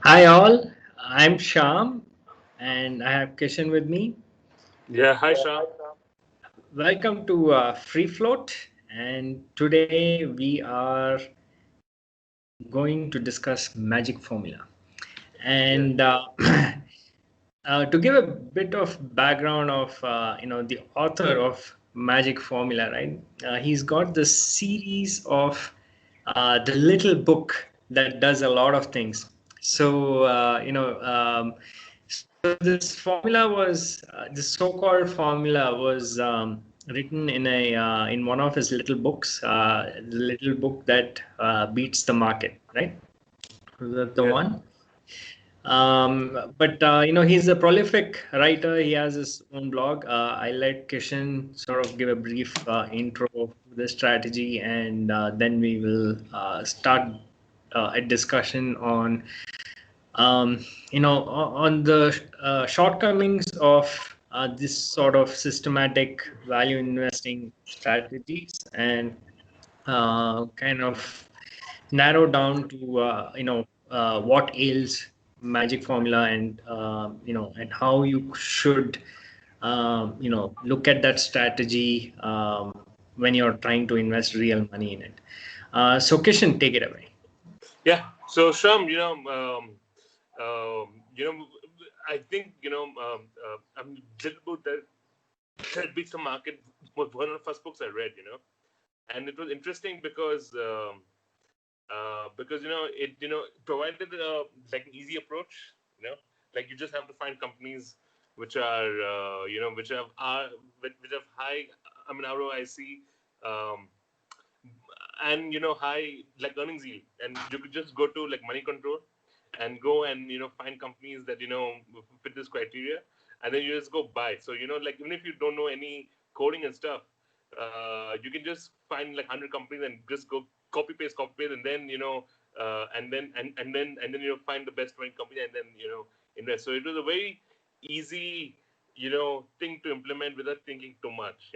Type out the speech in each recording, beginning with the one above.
Hi all, I'm Sham and I have Kishan with me. Yeah, hi Shah. Welcome to Free Float, and today we are going to discuss magic formula. Yeah, And to give a bit of background of the author of Magic Formula, right? He's got this series of the little book that does a lot of things. So so this formula was this so-called formula was written in one of his little books, the little book that beats the market, right? Was that the yeah, one? But he's a prolific writer. He has his own blog. I let Kishan sort of give a brief intro to the strategy, and then we will start a discussion on on the shortcomings of this sort of systematic value investing strategies, and kind of narrow down to what ails magic formula, and and how you should look at that strategy when you're trying to invest real money in it. So Kishan, take it away. yeah. So Sham, I think I'm little book that beats the market was one of the first books I read. And it was interesting because it provided like an easy approach. Like you just have to find companies which are which which have high, I mean, ROIC. Um, and high like earnings yield, and you could just go to like money control and go and find companies that fit this criteria, and then you just go buy. So like even if you don't know any coding and stuff, you can just find like 100 companies and just go copy paste, and then and then find the best 20 company, and then invest. So it was a very easy thing to implement without thinking too much.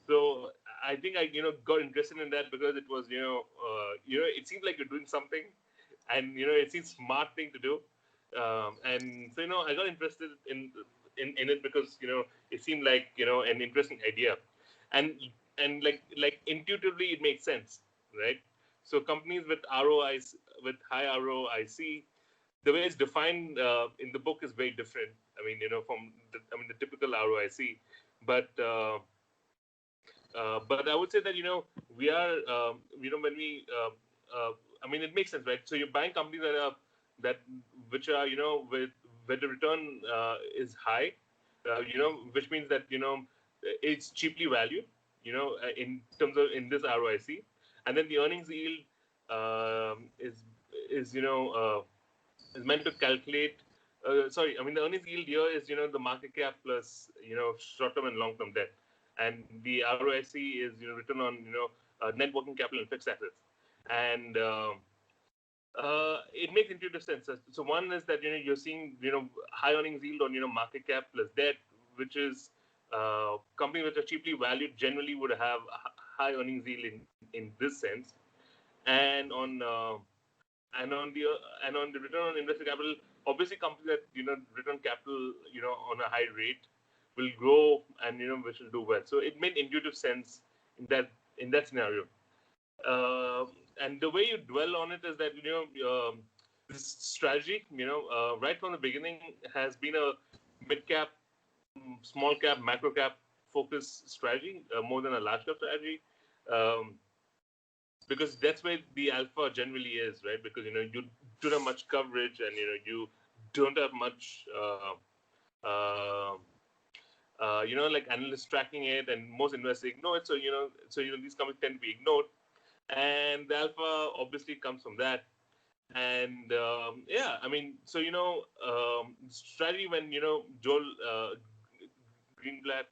So I think I got interested in that because it was it seemed like you're doing something, and it seems smart thing to do, and so I got interested in it because it seemed like an interesting idea, and like intuitively it makes sense, right? So companies with ROIs, with high ROIC, the way it's defined in the book is very different. I mean, from the typical ROIC, but but I would say that we are when we I mean, it makes sense, right? So you're buying companies that which are with where the return is high, which means that it's cheaply valued, in terms of in this ROIC, and then the earnings yield is is meant to calculate. Sorry, I mean the earnings yield here is the market cap plus short term and long term debt, and the ROIC is return on net working capital and fixed assets, and it makes intuitive sense. So one is that you're seeing high earnings yield on market cap plus debt, which is companies which are cheaply valued generally would have high earnings yield in this sense, and on the return on invested capital, obviously companies that return capital on a high rate will grow, and which will do well. So it made intuitive sense in that scenario. uh, and the way you dwell on it is that this strategy right from the beginning has been a mid cap, small cap, macro cap focus strategy, more than a large cap strategy, um, because that's where the alpha generally is, right? Because you don't have much coverage, and you don't have much uh, like analysts tracking it, and most investors ignore it. So these companies tend to be ignored, and the alpha obviously comes from that. And yeah, I mean, so strategy, when Joel Greenblatt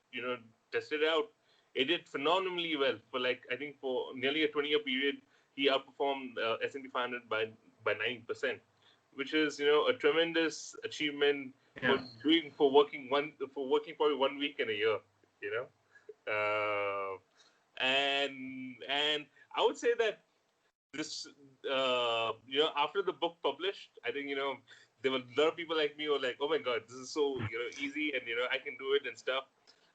tested it out, it did phenomenally well for, like, I think for nearly a 20-year period. He outperformed S&P 500 by 90%, which is a tremendous achievement Yeah. for working probably 1 week in a year, you know. And I would say that this, after the book published, I think, there were a lot of people like me who were like, oh my God, this is so, easy, and, I can do it and stuff.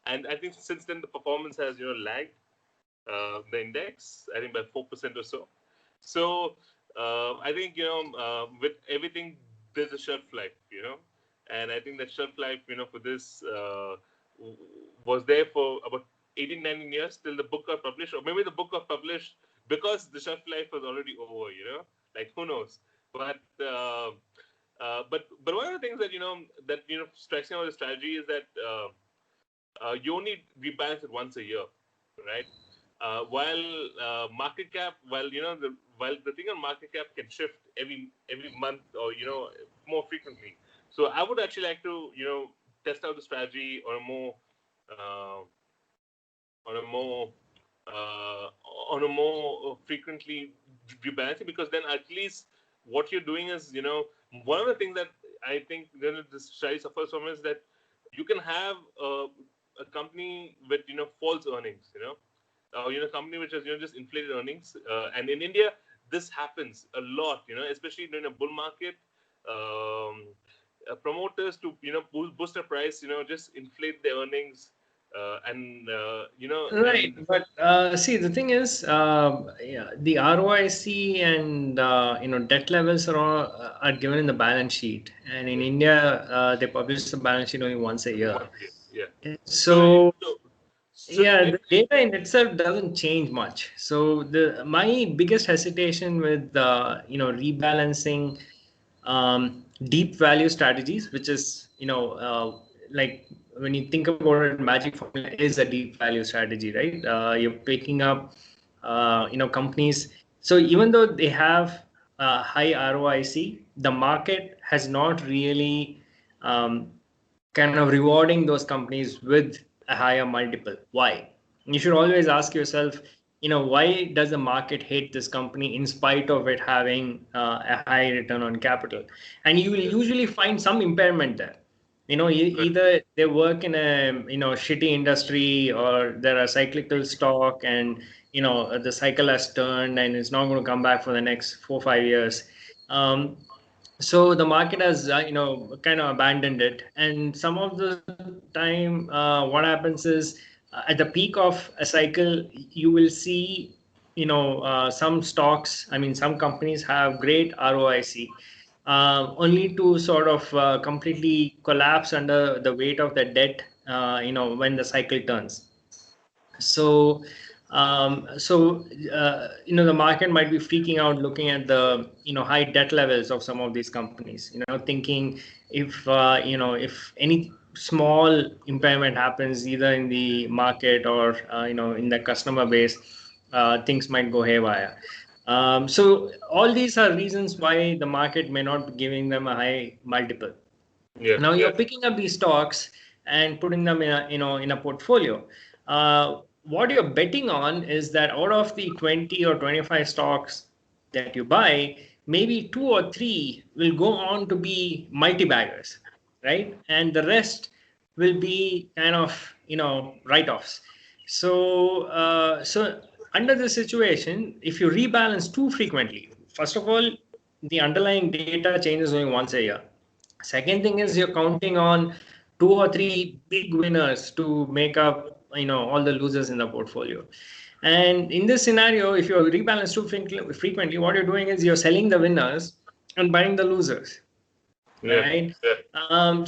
And I think since then the performance has, lagged the index, I think by 4% or so. So I think, with everything, there's a shelf life, and I think that shelf life, for this was there for about 18, 19 years till the book got published, or maybe the book got published because the shelf life was already over, like who knows. But one of the things that strikes me about the strategy is that you only rebalance it once a year, right? While market cap, while the thing on market cap can shift every month, or more frequently. So I would actually like to test out the strategy uh, on a more uh, frequently rebalancing, because then at least what you're doing is, one of the things that I think then this strategy suffers from is that you can have a company with false earnings, company which has just inflated earnings, and in India this happens a lot, especially during a bull market. um, Promoters to boost the price, just inflate the earnings, and Right, and but see, the thing is, yeah, the ROIC and debt levels are given in the balance sheet, and in yeah, India, they publish the balance sheet only once a year. once again, yeah. So So the yeah, net, the data in itself doesn't change much. So the my biggest hesitation with rebalancing deep value strategies, which is like when you think about it, Magic Formula is a deep value strategy, right? You're picking up companies. So even though they have high ROIC, the market has not really um, kind of rewarding those companies with a higher multiple. Why? You should always ask yourself, why does the market hate this company in spite of it having a high return on capital? And you will yeah, usually find some impairment there. correct, Either they work in a shitty industry, or there are cyclical stock, and the cycle has turned and it's not going to come back for the next 4 5 years. So the market has kind of abandoned it, and some of the time what happens is, at the peak of a cycle, you will see some stocks, I mean some companies have great ROIC, only to sort of completely collapse under the weight of the debt when the cycle turns. So, the market might be freaking out looking at the high debt levels of some of these companies. Thinking if if any small impairment happens either in the market or in the customer base, things might go haywire. So all these are reasons why the market may not be giving them a high multiple. yeah, Now you're picking up these stocks and putting them in a in a portfolio. What you're betting on is that out of the 20 or 25 stocks that you buy, maybe two or three will go on to be multi-baggers, right? And the rest will be kind of write-offs. So under this situation, if you rebalance too frequently, first of all, the underlying data changes only once a year. Second thing is you're counting on two or three big winners to make up, all the losers in the portfolio. And in this scenario, if you rebalance too frequently, what you're doing is you're selling the winners and buying the losers, yeah, right?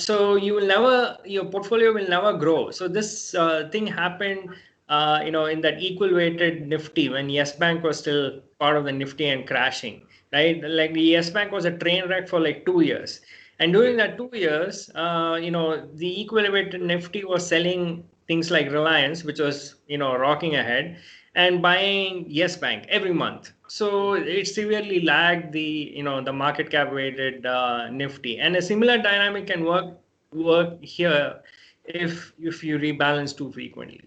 So you will never, your portfolio will never grow. So this thing happened, in that equal weighted Nifty when Yes Bank was still part of the Nifty and crashing, right? Like the Yes Bank was a train wreck for like 2 years. And yeah, during that 2 years, the equal weighted Nifty was selling things like Reliance, which was, rocking ahead, and buying Yes Bank every month. So it severely lagged the the market cap weighted Nifty, and a similar dynamic can work here if you rebalance too frequently.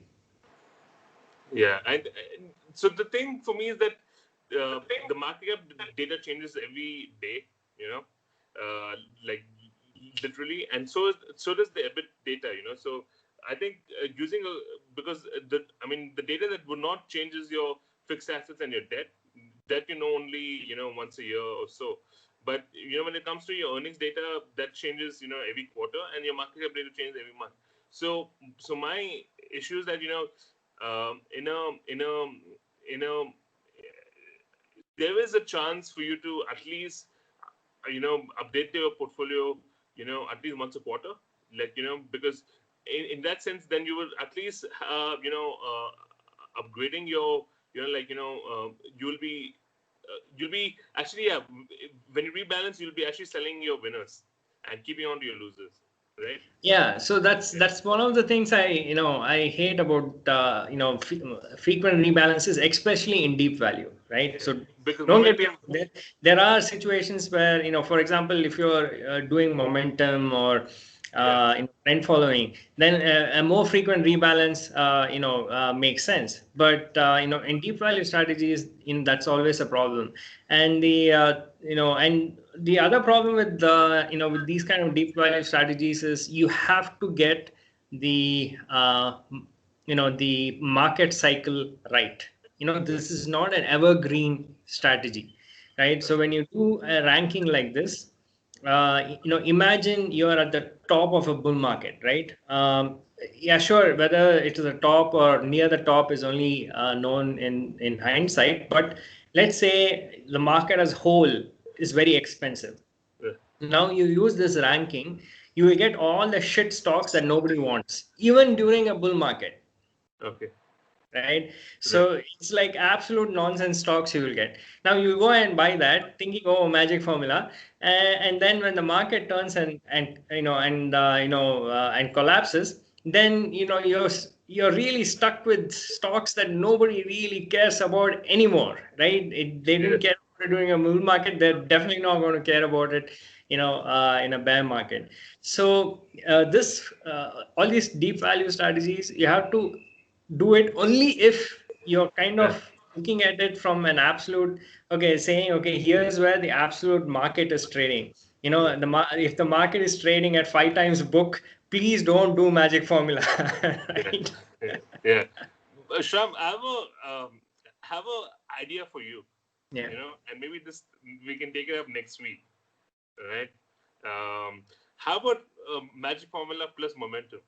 yeah. And so the thing for me is that the market cap data changes every day, you know, uh, like literally, and so does the EBIT data, So I think using because the I mean the data that would not change is your fixed assets and your debt. that only once a year or so. But when it comes to your earnings data, that changes every quarter, and your market cap data changes every month. So my issue is that in a there is a chance for you to at least update your portfolio at least once a quarter, like because in that sense then you will at least upgrading your you'll be actually, yeah, when you rebalance, you'll be actually selling your winners and keeping on to your losers, right? Yeah, so that's Yeah, that's one of the things I hate about frequent rebalances, especially in deep value, right? yeah. So Because don't get me momentum, wrong, there are situations where, for example, if you're doing momentum or yeah, trend following, then a more frequent rebalance makes sense. But in deep value strategies, that's always a problem. And the other problem with with these kind of deep value strategies is you have to get the market cycle right. This is not an evergreen strategy, right? So when you do a ranking like this, imagine you're at the top of a bull market, right? Yeah, sure, whether it is the top or near the top is only known in hindsight, but let's say the market as whole is very expensive. yeah, Now you use this ranking, you will get all the shit stocks that nobody wants, even during a bull market, okay, right? right, So it's like absolute nonsense stocks you will get. Now you go and buy that, thinking, oh, magic formula, and then when the market turns and collapses, then you're really stuck with stocks that nobody really cares about anymore, right? They yeah, didn't care about it during a bull market. They're definitely not going to care about it, in a bear market. So this all these deep value strategies, you have to do it only if you're kind yeah, of looking at it from an absolute, okay, saying, okay, here's where the absolute market is trading. yeah, If the market is trading at 5 times book, please don't do magic formula. yeah, Right? yeah, yeah. Sham, I have a idea for you, Yeah. and maybe this we can take it up next week, right? How about magic formula plus momentum?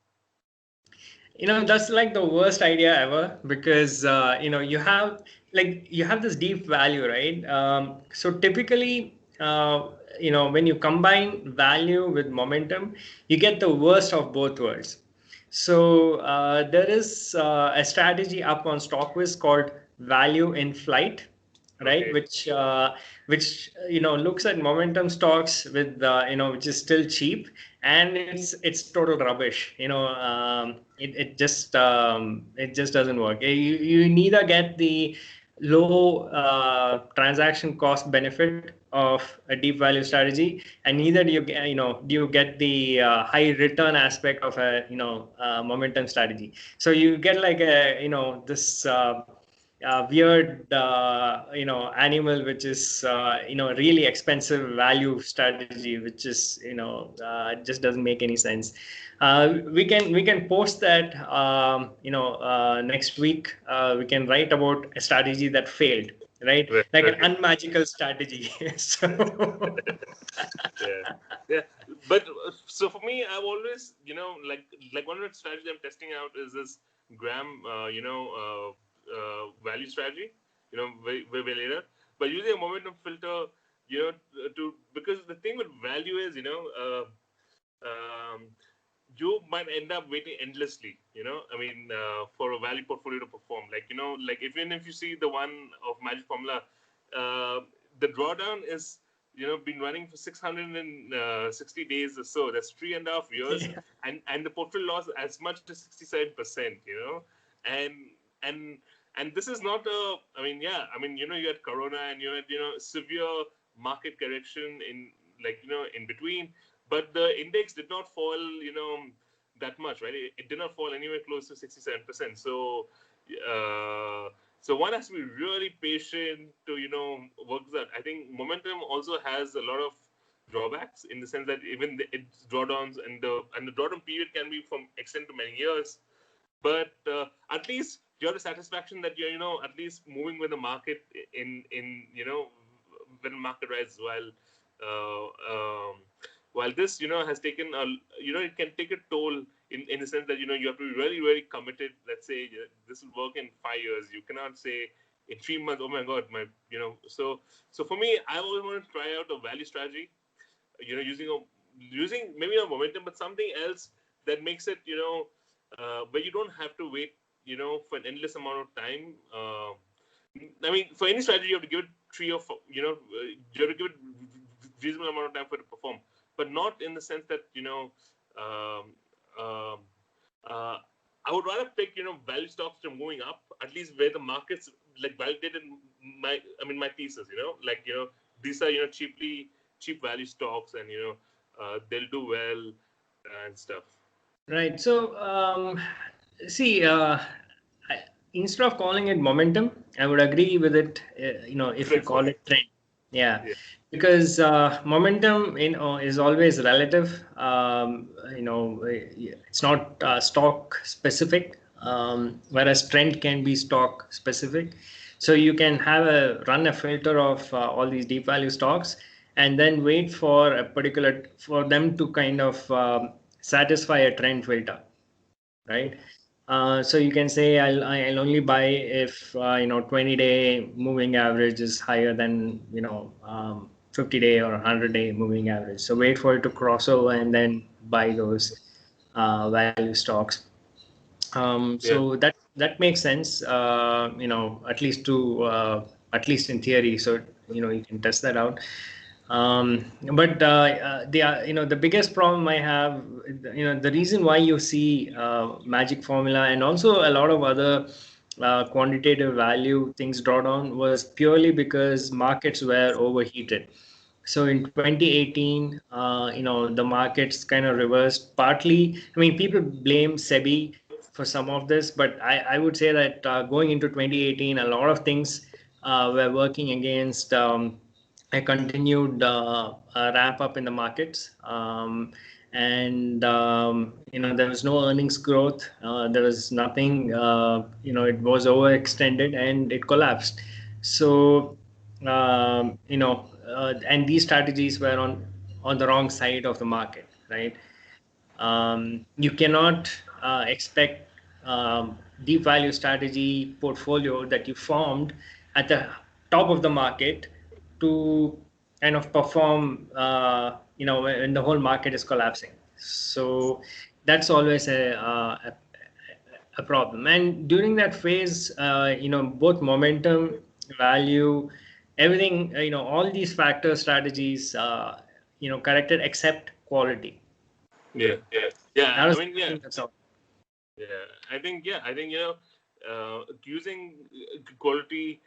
That's like the worst idea ever, because you have this deep value, right? So typically, when you combine value with momentum, you get the worst of both worlds. So there is a strategy up on StockWiz called value in flight, right? Okay, Which looks at momentum stocks with which is still cheap, and it's total rubbish. It just doesn't work. You neither get the low transaction cost benefit of a deep value strategy, and neither do you get the high return aspect of a momentum strategy. So you get like this weird animal, which is really expensive value strategy, which is just doesn't make any sense. We can post that next week. We can write about a strategy that failed, right? right, Like an okay. unmagical strategy. So Yeah, yeah. But so for me, I've always, like one of the strategies I'm testing out is this gram, value strategy, way later. But using a momentum filter, to because the thing with value is, um, you might end up waiting endlessly. I mean, for a value portfolio to perform, like even if you see the one of Magic Formula, the drawdown is been running for 660 days or so. That's 3.5 years, yeah. and the portfolio lost as much as 67%. And and and this is not a. I mean, yeah. I mean, you had Corona and you had severe market correction in between, but the index did not fall that much, right? It did not fall anywhere close to 67%. So uh, so one has to be really patient to work that. I think momentum also has a lot of drawbacks in the sense that even its drawdowns and the drawdown period can be from extend to many years. But at least you have the satisfaction that you're, at least moving with the market in when the market rises. While this, has taken it can take a toll in the sense that, you have to be really, really committed. Let's say this will work in 5 years. You cannot say in 3 months, oh my God, so for me, I always want to try out a value strategy, using maybe not momentum, but something else that makes it, where you don't have to wait, for an endless amount of time. I mean, for any strategy, you have to give it 3 or 4, you have to give it reasonable amount of time for it to perform, but not in the sense that, um, um, I would rather pick, value stocks from going up, at least where the markets like validated my thesis, these are, cheap value stocks, and, they'll do well and stuff. Right. So, see, instead of calling it momentum, I would agree with it, if you call it trend. Yeah. Because momentum, is always relative. It's not stock specific, whereas trend can be stock specific. So you can run a filter of all these deep value stocks, and then wait for for them to kind of satisfy a trend filter, right? So you can say I'll only buy if 20-day moving average is higher than 50-day or 100-day moving average. So wait for it to cross over and then buy those value stocks. So that makes sense. At least in theory. So you can test that out. But the biggest problem I have, the reason why you see magic formula and also a lot of other quantitative value things draw down was purely because markets were overheated. So in 2018, the markets kind of reversed partly. I mean, people blame SEBI for some of this, but I would say that going into 2018, a lot of things were working against a continued ramp up in the markets. And there was no earnings growth. There was nothing. It was overextended and it collapsed. So and these strategies were on the wrong side of the market, right? You cannot expect deep value strategy portfolio that you formed at the top of the market to kind of perform, when the whole market is collapsing. So that's always a problem. And during that phase, both momentum, value, everything, all these factor strategies, corrected except quality. Yeah. That was I mean, yeah. that's all. I think using quality,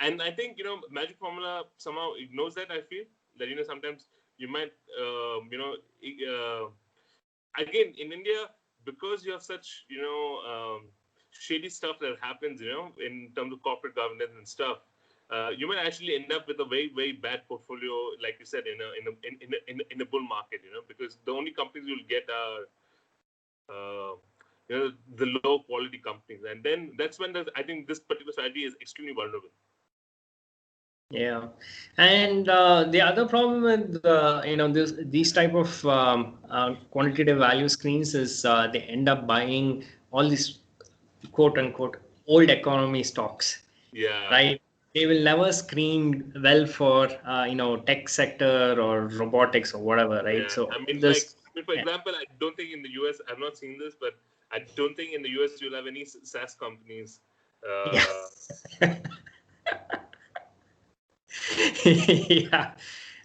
and I think Magic Formula somehow ignores that. I feel that sometimes you might again in India, because you have such shady stuff that happens in terms of corporate governance and stuff. You might actually end up with a very, very bad portfolio, like you said, in a bull market. Because the only companies you'll get are the low quality companies, and then that's when I think this particular strategy is extremely vulnerable. Yeah, and the other problem with these type of quantitative value screens is they end up buying all these quote unquote old economy stocks. Yeah. Right. They will never screen well for tech sector or robotics or whatever, right? Yeah. So I mean, for example, I don't think in the US, I've not seen this, but I don't think in the US you'll have any SaaS companies. Yeah.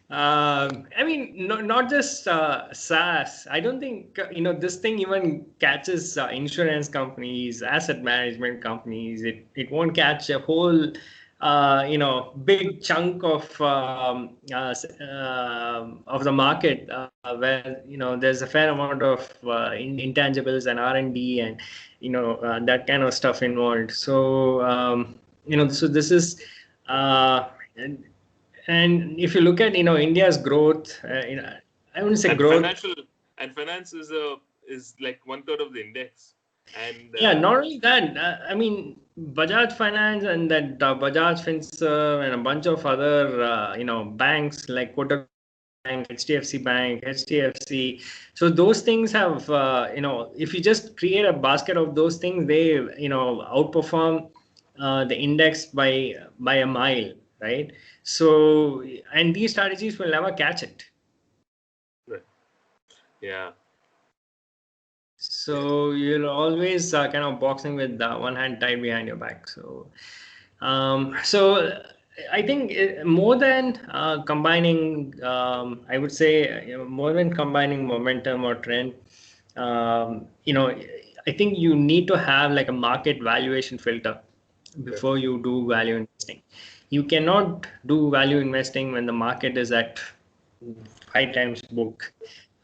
I mean, not just SaaS. I don't think this thing even catches insurance companies, asset management companies. It won't catch a whole big chunk of the market where there's a fair amount of intangibles and R&D and that kind of stuff involved. So so this is. And if you look at India's growth, I wouldn't say growth. Finance is like 1/3 of the index. And Yeah, not only that, I mean, Bajaj Finance and that Bajaj Finserv and a bunch of other, banks like Kotak Bank, HDFC Bank, HDFC. So those things have, if you just create a basket of those things, they, outperform the index by a mile, right? So, and these strategies will never catch it. yeah. So you're always kind of boxing with one hand tied behind your back. So I think more than combining, I would say, more than combining momentum or trend, I think you need to have like a market valuation filter before you do value investing. You cannot do value investing when the market is at 5 times book.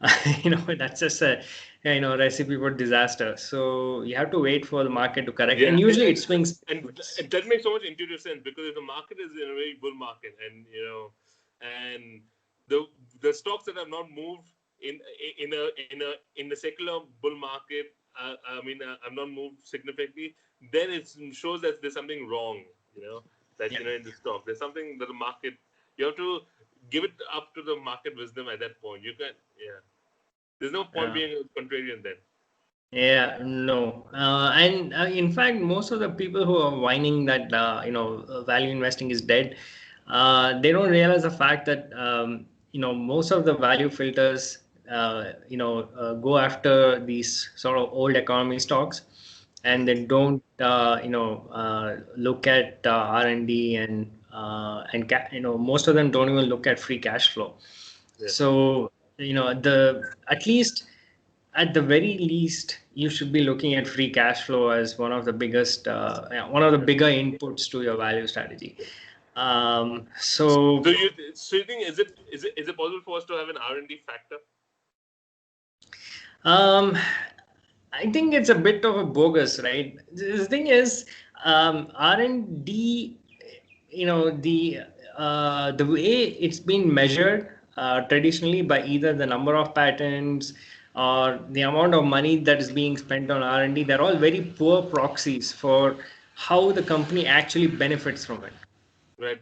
That's just a recipe for disaster. So you have to wait for the market to correct, Yeah, and usually it swings. and that makes so much intuitive sense, because if the market is in a very bull market, and the stocks that have not moved in a secular bull market, have not moved significantly, then it shows that there's something wrong. In the stock there's something that the market, you have to give it up to the market wisdom at that point. You can yeah. There's no point being a contrarian then. Yeah, no. And in fact, most of the people who are whining that value investing is dead, they don't realize the fact that most of the value filters go after these sort of old economy stocks, and they don't look at R&D and most of them don't even look at free cash flow. Yeah. So the at least at the very least, you should be looking at free cash flow as one of the bigger inputs to your value strategy. So So you think, is it possible for us to have an R&D factor? um, I think it's a bit of a bogus, right? The thing is, R&D, the way it's been measured traditionally by either the number of patents or the amount of money that is being spent on R&D, they're all very poor proxies for how the company actually benefits from it. Right.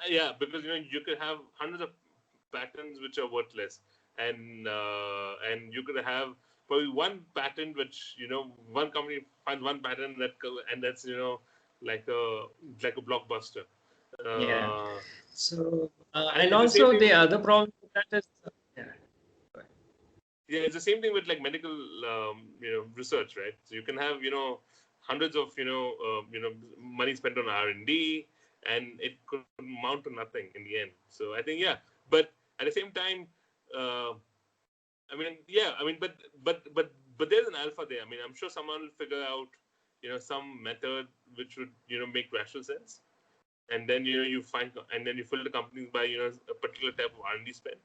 Yeah, because you could have hundreds of patents which are worthless, and you could have probably one patent which one company finds one patent and that's like a blockbuster. Yeah. Uh, So, and and it's the same also thing. the other problem with that is, yeah. Yeah, it's the same thing with like medical research, right? So you can have hundreds of money spent on R&D, and it could amount to nothing in the end. So I think, yeah, but at the same time, uh, but there's an alpha there. I mean, I'm sure someone will figure out some method which would make rational sense, and then you find, and then you filter companies by a particular type of R&D spend,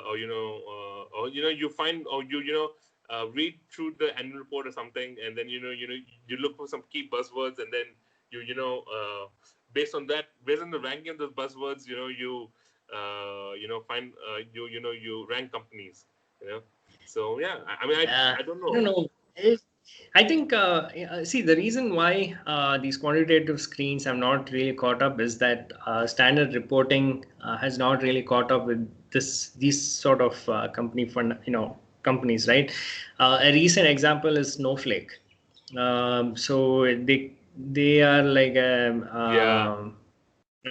or you find, or read through the annual report or something, and then you look for some key buzzwords, and then based on the ranking of those buzzwords, find you rank companies. So yeah, I don't I don't know. know. I think, see, the reason why these quantitative screens have not really caught up is that standard reporting has not really caught up with these sort of companies, right? A recent example is Snowflake. So they are like Yeah,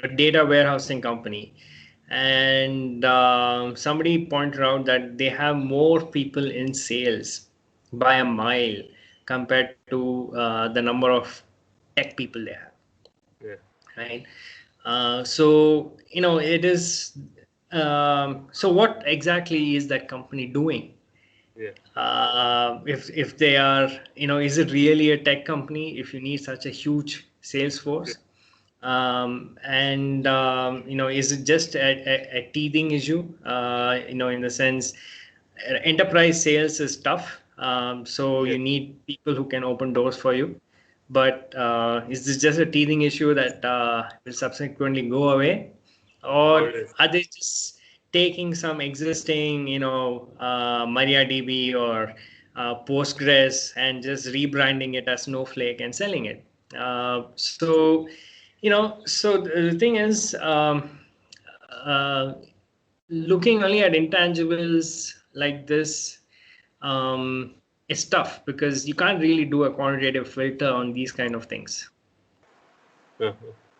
a data warehousing company, and somebody pointed out that they have more people in sales by a mile compared to the number of tech people they have, yeah, right? So it is, so what exactly is that company doing? yeah, If they are, is it really a tech company if you need such a huge sales yeah, force? And is it just a teething issue? In the sense, enterprise sales is tough. So yeah. you need people who can open doors for you. But is this just a teething issue that will subsequently go away, Or or it is. are they just taking some existing, MariaDB or Postgres and just rebranding it as Snowflake and selling it. So, so the thing is, uh, looking only at intangibles like this um, is tough because you can't really do a quantitative filter on these kind of things.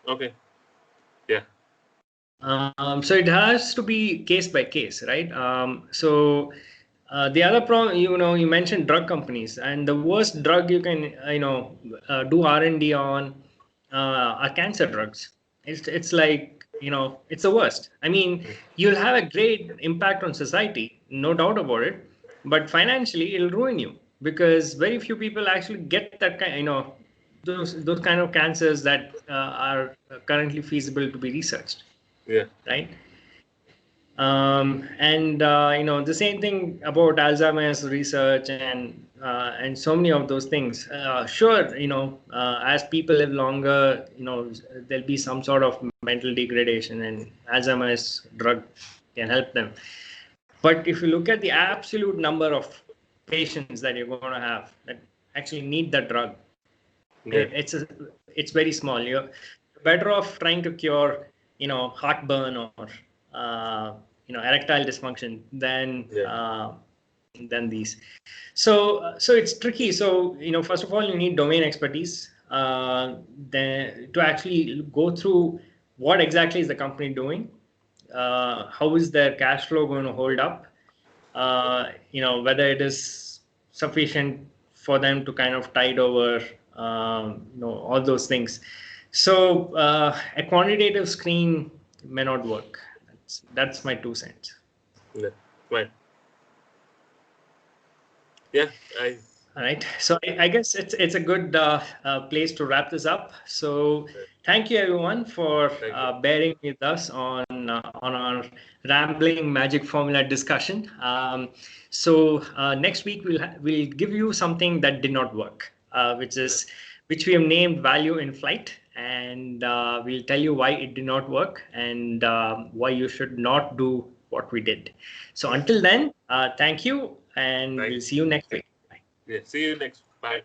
Okay. Yeah. So it has to be case by case, right? So the other problem, you mentioned drug companies, and the worst drug you can, do R&D on are cancer drugs. It's like, it's the worst. I mean, you'll have a great impact on society, no doubt about it, but financially it'll ruin you because very few people actually get that kind, those kind of cancers that are currently feasible to be researched. Yeah. Right. And the same thing about Alzheimer's research and so many of those things. Sure, as people live longer, there'll be some sort of mental degradation, and Alzheimer's drug can help them. But if you look at the absolute number of patients that you're going to have that actually need that drug, Yeah. it's very small. You're better off trying to cure, heartburn or erectile dysfunction than these. So it's tricky. So first of all, you need domain expertise. Then to actually go through what exactly is the company doing, how is their cash flow going to hold up, whether it is sufficient for them to kind of tide over, all those things. So a quantitative screen may not work. That's my 2 cents. Yeah. Right. Yeah. All right. So I guess it's a good place to wrap this up. So thank you everyone for bearing with us on our rambling magic formula discussion. So next week we'll give you something that did not work, which we have named value in flight, and we'll tell you why it did not work and why you should not do what we did. So until then, thank you, and we'll see you next week. Yeah. See you next. Bye.